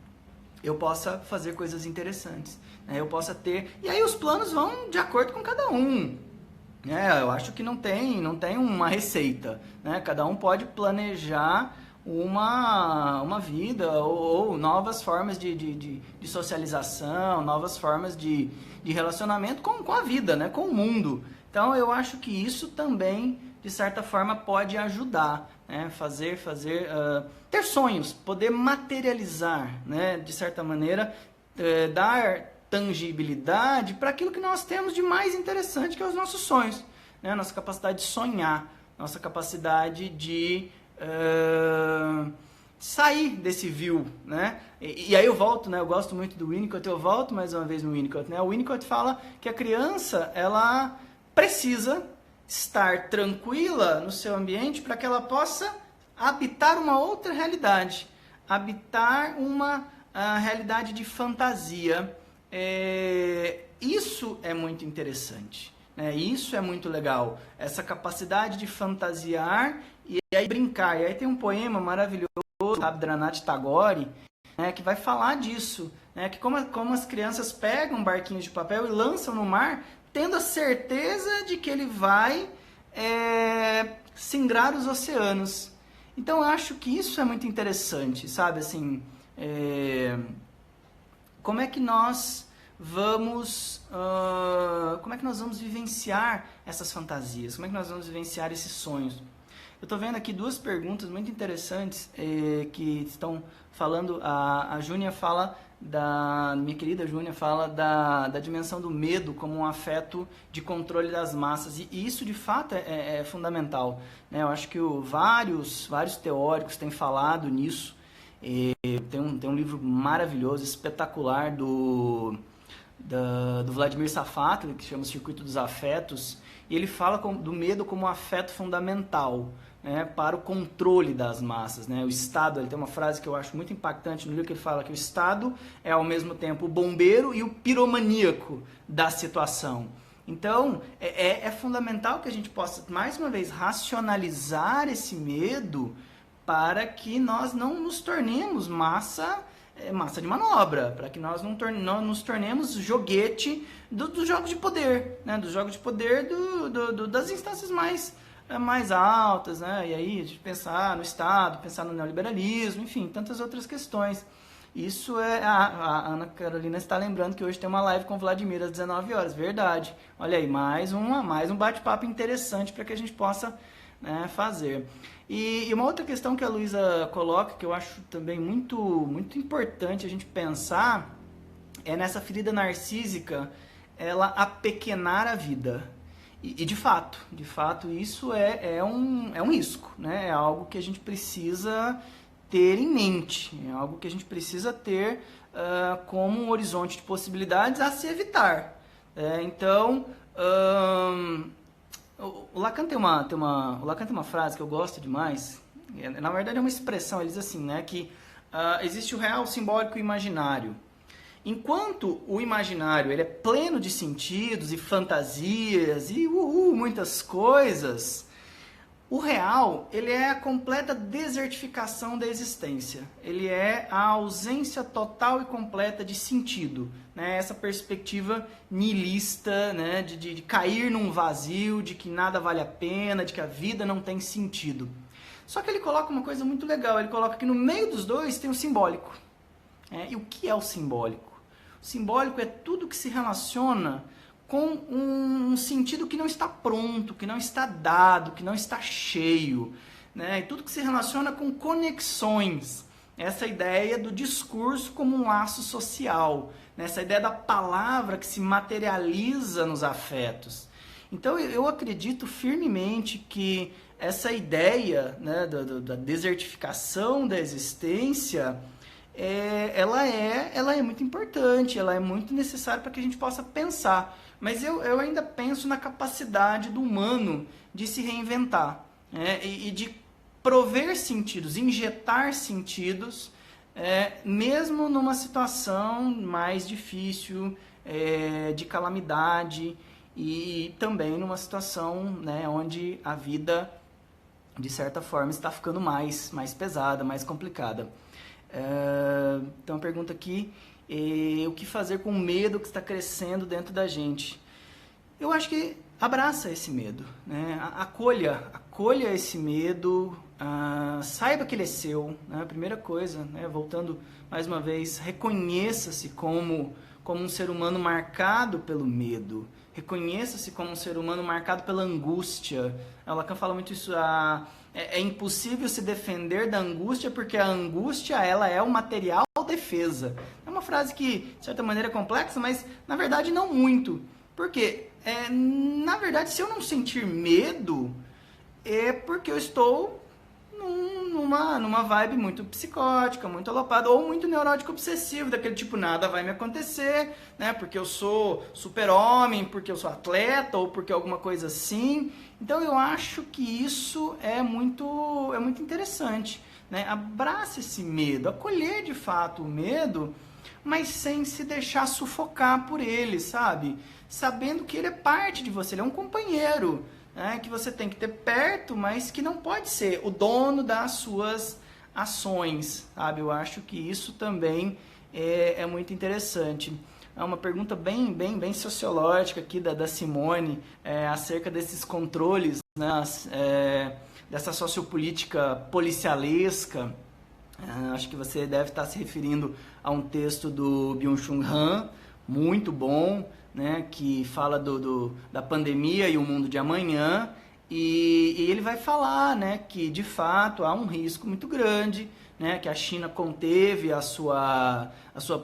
eu possa fazer coisas interessantes, né? Eu possa ter... E aí os planos vão de acordo com cada um. Eu acho que não tem uma receita, né? Cada um pode planejar uma vida ou novas formas de socialização, novas formas de relacionamento com a vida, né? Com o mundo. Então eu acho que isso também de certa forma pode ajudar, né? Ter sonhos, poder materializar, né? De certa maneira, dar tangibilidade para aquilo que nós temos de mais interessante, que é os nossos sonhos, né? Nossa capacidade de sonhar, nossa capacidade de sair desse view, né? E aí eu volto, né? Eu gosto muito do Winnicott, eu volto mais uma vez no Winnicott, né? O Winnicott fala que a criança, ela precisa estar tranquila no seu ambiente para que ela possa habitar uma outra realidade, habitar uma realidade de fantasia. Isso é muito interessante, né? Isso é muito legal, essa capacidade de fantasiar e aí brincar. E aí tem um poema maravilhoso, Rabindranath Tagore, né, que vai falar disso, né, que como as crianças pegam barquinhos de papel e lançam no mar, tendo a certeza de que ele vai singrar os oceanos. Então eu acho que isso é muito interessante, sabe, assim, como é que nós vamos vivenciar essas fantasias, como é que nós vamos vivenciar esses sonhos. Eu estou vendo aqui duas perguntas muito interessantes que estão falando. A Júnia fala, minha querida Júnia, fala da dimensão do medo como um afeto de controle das massas. E isso, de fato, é fundamental, né? Eu acho que vários teóricos têm falado nisso. Tem um livro maravilhoso, espetacular, do Vladimir Safatli, que chama Circuito dos Afetos. E ele fala do medo como um afeto fundamental, né, para o controle das massas, né? O Estado, ele tem uma frase que eu acho muito impactante no livro, que ele fala que o Estado é ao mesmo tempo o bombeiro e o piromaníaco da situação. Então, é fundamental que a gente possa, mais uma vez, racionalizar esse medo para que nós não nos tornemos massa de manobra, para que nós não nos tornemos joguete dos jogos de poder, né? Dos jogos de poder das instâncias mais altas, né? E aí a gente pensar no Estado, pensar no neoliberalismo, enfim, tantas outras questões. Isso a Ana Carolina está lembrando que hoje tem uma live com o Vladimir às 19 horas, verdade. Olha aí, mais um bate-papo interessante para que a gente possa, né, fazer. E uma outra questão que a Luísa coloca, que eu acho também muito, muito importante a gente pensar, é nessa ferida narcísica, ela apequenar a vida. E de fato, isso é um risco, né? É algo que a gente precisa ter em mente, é algo que a gente precisa ter como um horizonte de possibilidades a se evitar. Então, o Lacan tem uma frase que eu gosto demais, na verdade é uma expressão, ele diz assim, né, que existe o real, o simbólico e o imaginário. Enquanto o imaginário ele é pleno de sentidos e fantasias e muitas coisas, o real ele é a completa desertificação da existência. Ele é a ausência total e completa de sentido, né? Essa perspectiva nihilista, né? de cair num vazio, de que nada vale a pena, de que a vida não tem sentido. Só que ele coloca uma coisa muito legal, ele coloca que no meio dos dois tem o simbólico. E o que é o simbólico? O simbólico é tudo que se relaciona com um sentido que não está pronto, que não está dado, que não está cheio, né? E tudo que se relaciona com conexões. Essa ideia do discurso como um laço social, né? Essa ideia da palavra que se materializa nos afetos. Então eu acredito firmemente que essa ideia, né, da desertificação da existência, ela é muito importante, ela é muito necessária para que a gente possa pensar. Mas eu ainda penso na capacidade do humano de se reinventar, né? E de prover sentidos, injetar sentidos, mesmo numa situação mais difícil, de calamidade, e também numa situação, né, onde a vida, de certa forma, está ficando mais pesada, mais complicada. Então, pergunta aqui, o que fazer com o medo que está crescendo dentro da gente? Eu acho que abraça esse medo, né? Acolha esse medo, saiba que ele é seu, né? A primeira coisa, né? Voltando mais uma vez, reconheça-se como como um ser humano marcado pelo medo. Reconheça-se como um ser humano marcado pela angústia. O Lacan fala muito isso. É impossível se defender da angústia porque a angústia ela é o material defesa. É uma frase que, de certa maneira, é complexa, mas, na verdade, não muito. Por quê? Na verdade, se eu não sentir medo, é porque eu estou numa vibe muito psicótica, muito alopada, ou muito neurótico obsessivo, daquele tipo, nada vai me acontecer, né? Porque eu sou super-homem, porque eu sou atleta, ou porque alguma coisa assim. Então eu acho que isso é muito interessante, né? Abraça esse medo, acolher de fato o medo, mas sem se deixar sufocar por ele, sabe? Sabendo que ele é parte de você, ele é um companheiro, né, que você tem que ter perto, mas que não pode ser o dono das suas ações, sabe? Eu acho que isso também é muito interessante. É uma pergunta bem sociológica aqui da Simone, acerca desses controles, né, dessa sociopolítica policialesca. Acho que você deve estar se referindo a um texto do Byung-Chul Han, muito bom, né, que fala da pandemia e o mundo de amanhã, e ele vai falar, né, que de fato há um risco muito grande, né, que a China conteve a sua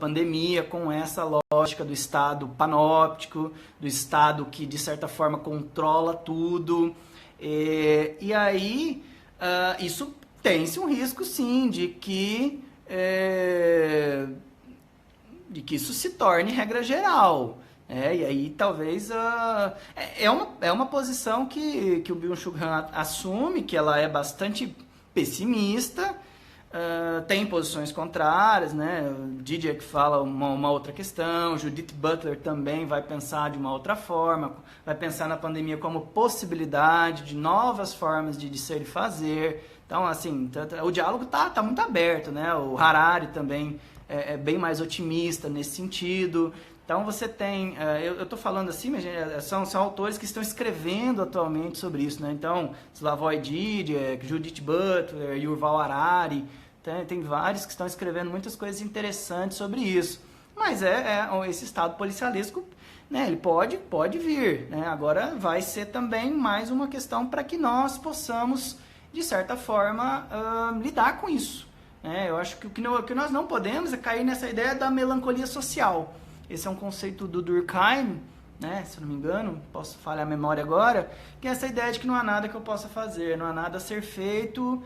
pandemia com essa lógica do Estado panóptico, do Estado que de certa forma controla tudo, e aí isso tem-se um risco sim de que isso se torne regra geral. E aí talvez é uma posição que o Byung-Chul Han assume, que ela é bastante pessimista, tem posições contrárias, né? Didier que fala uma outra questão, Judith Butler também vai pensar de uma outra forma, vai pensar na pandemia como possibilidade de novas formas de ser e fazer. Então, assim, o diálogo tá muito aberto, né? O Harari também é bem mais otimista nesse sentido. Então você tem, eu estou falando assim, mas são autores que estão escrevendo atualmente sobre isso, né? Então, Slavoj Žižek, Judith Butler, Yuval Harari, tem vários que estão escrevendo muitas coisas interessantes sobre isso. Mas esse estado policialesco, né, ele pode vir, né? Agora vai ser também mais uma questão para que nós possamos, de certa forma, lidar com isso. Eu acho que o que nós não podemos é cair nessa ideia da melancolia social. Esse é um conceito do Durkheim, né, se eu não me engano, posso falhar a memória agora, que é essa ideia de que não há nada que eu possa fazer, não há nada a ser feito,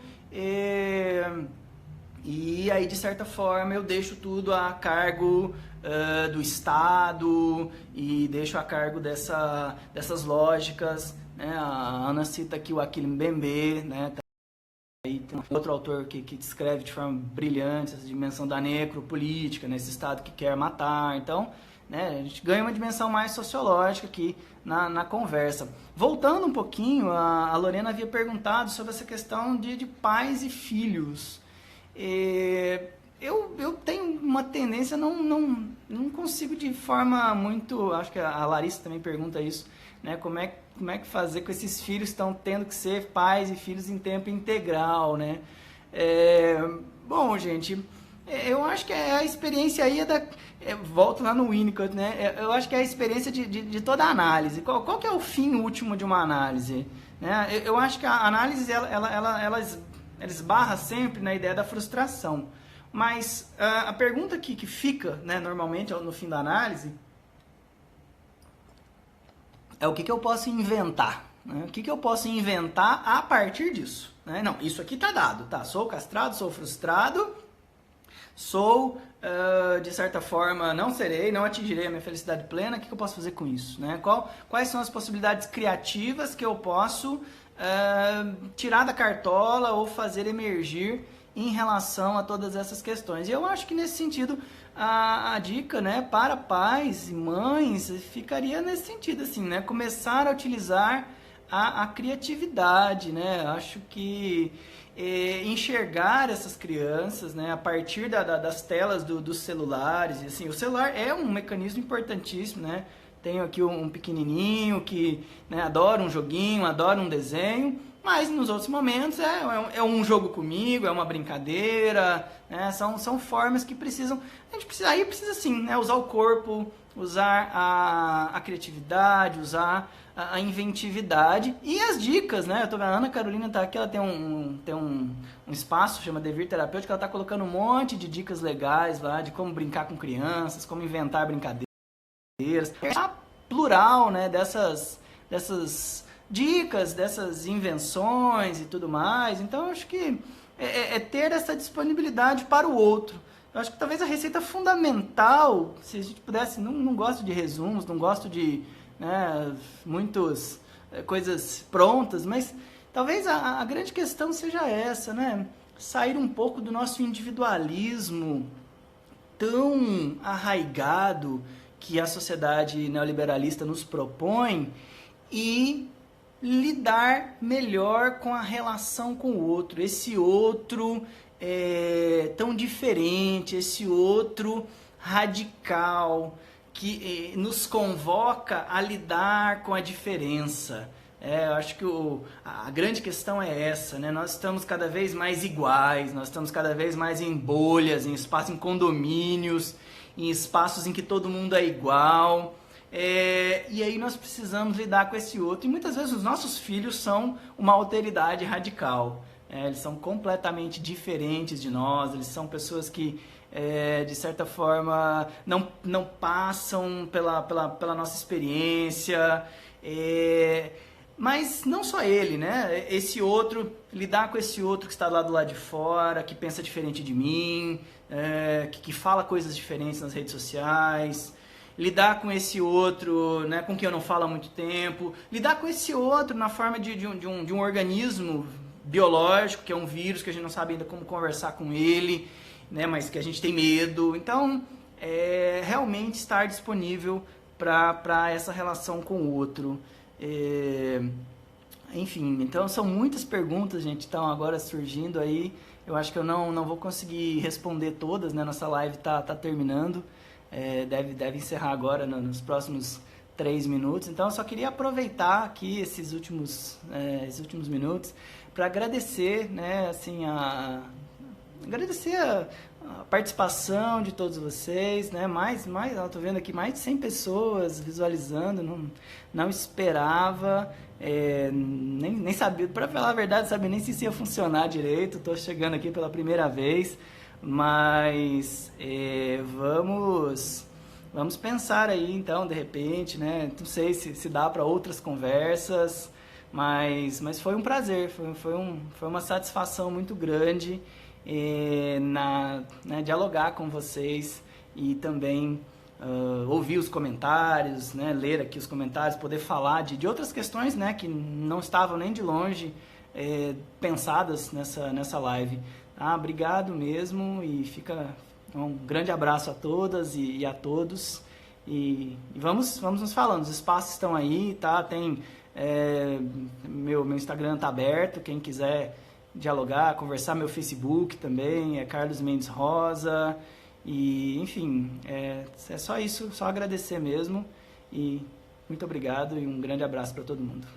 e aí, de certa forma, eu deixo tudo a cargo do Estado e deixo a cargo dessas lógicas, né? A Ana cita aqui o Achille Mbembe, né? Aí tem outro autor que descreve de forma brilhante essa dimensão da necropolítica, nesse Estado que quer matar. Então, né, a gente ganha uma dimensão mais sociológica aqui na conversa. Voltando um pouquinho, a Lorena havia perguntado sobre essa questão de pais e filhos. Eu tenho uma tendência, não consigo de forma muito... Acho que a Larissa também pergunta isso, né? Como é que fazer com esses filhos que estão tendo que ser pais e filhos em tempo integral, né? Bom, gente, eu acho que a experiência aí volto lá no Winnicott, né? Eu acho que é a experiência de toda a análise. Qual que é o fim último de uma análise? Né? Eu acho que a análise, ela esbarra sempre na ideia da frustração. Mas a pergunta que fica, né, normalmente no fim da análise é o que eu posso inventar, né? O que eu posso inventar a partir disso, né? Não, isso aqui tá dado, tá? Sou castrado, sou frustrado, de certa forma, não atingirei a minha felicidade plena. O que eu posso fazer com isso, né? Quais são as possibilidades criativas que eu posso tirar da cartola ou fazer emergir em relação a todas essas questões? E eu acho que nesse sentido a dica, né, para pais e mães ficaria nesse sentido, assim, né, começar a utilizar a criatividade, né? Acho que enxergar essas crianças, né, a partir das telas dos celulares, e assim, o celular é um mecanismo importantíssimo, né? tenho aqui um pequenininho que, né, adora um joguinho, adora um desenho, mas nos outros momentos é um jogo comigo, é uma brincadeira, né, são formas que precisam, aí precisa sim, né, usar o corpo, usar a criatividade, usar a inventividade e as dicas, né? Eu tô vendo, a Ana Carolina tá aqui, ela tem um espaço, chama Devir Terapêutico, ela tá colocando um monte de dicas legais lá, de como brincar com crianças, como inventar brincadeiras. A plural, né, dessas dicas, dessas invenções e tudo mais. Então, eu acho que é ter essa disponibilidade para o outro. Eu acho que talvez a receita fundamental, se a gente pudesse, não gosto de resumos, não gosto de, né, muitas coisas prontas, mas talvez a grande questão seja essa, né? Sair um pouco do nosso individualismo tão arraigado que a sociedade neoliberalista nos propõe e lidar melhor com a relação com o outro. Esse outro tão diferente, esse outro radical que nos convoca a lidar com a diferença. Eu acho que a grande questão é essa, né? Nós estamos cada vez mais iguais, nós estamos cada vez mais em bolhas, em espaços, em condomínios, em espaços em que todo mundo é igual. E aí nós precisamos lidar com esse outro. E muitas vezes os nossos filhos são uma alteridade radical. Eles são completamente diferentes de nós, eles são pessoas que, de certa forma, não passam pela nossa experiência. Mas não só ele, né? Esse outro, lidar com esse outro que está lá do lado de fora, que pensa diferente de mim, que fala coisas diferentes nas redes sociais, lidar com esse outro, né, com quem eu não falo há muito tempo, lidar com esse outro na forma de um organismo biológico, que é um vírus, que a gente não sabe ainda como conversar com ele, né, mas que a gente tem medo. Então, realmente estar disponível para essa relação com o outro. Enfim, então são muitas perguntas, gente, estão agora surgindo aí. Eu acho que eu não vou conseguir responder todas, né? Nossa live tá terminando, deve encerrar agora nos próximos 3 minutos. Então eu só queria aproveitar aqui esses últimos minutos para agradecer, né, assim, agradecer a participação de todos vocês, né? Eu tô vendo aqui mais de 100 pessoas visualizando, não esperava, nem sabia, para falar a verdade, sabia nem se isso ia funcionar direito. Tô chegando aqui pela primeira vez, mas vamos pensar aí, então, de repente, né? Não sei se dá para outras conversas, mas foi um prazer, foi uma satisfação muito grande dialogar com vocês e também ouvir os comentários, né, ler aqui os comentários, poder falar de outras questões, né, que não estavam nem de longe pensadas nessa live. Obrigado mesmo e fica um grande abraço a todas e a todos e vamos nos falando. Os espaços estão aí, tá? Tem meu Instagram tá aberto, quem quiser dialogar, conversar, meu Facebook também, Carlos Mendes Rosa, e enfim, é só isso, só agradecer mesmo, e muito obrigado e um grande abraço para todo mundo.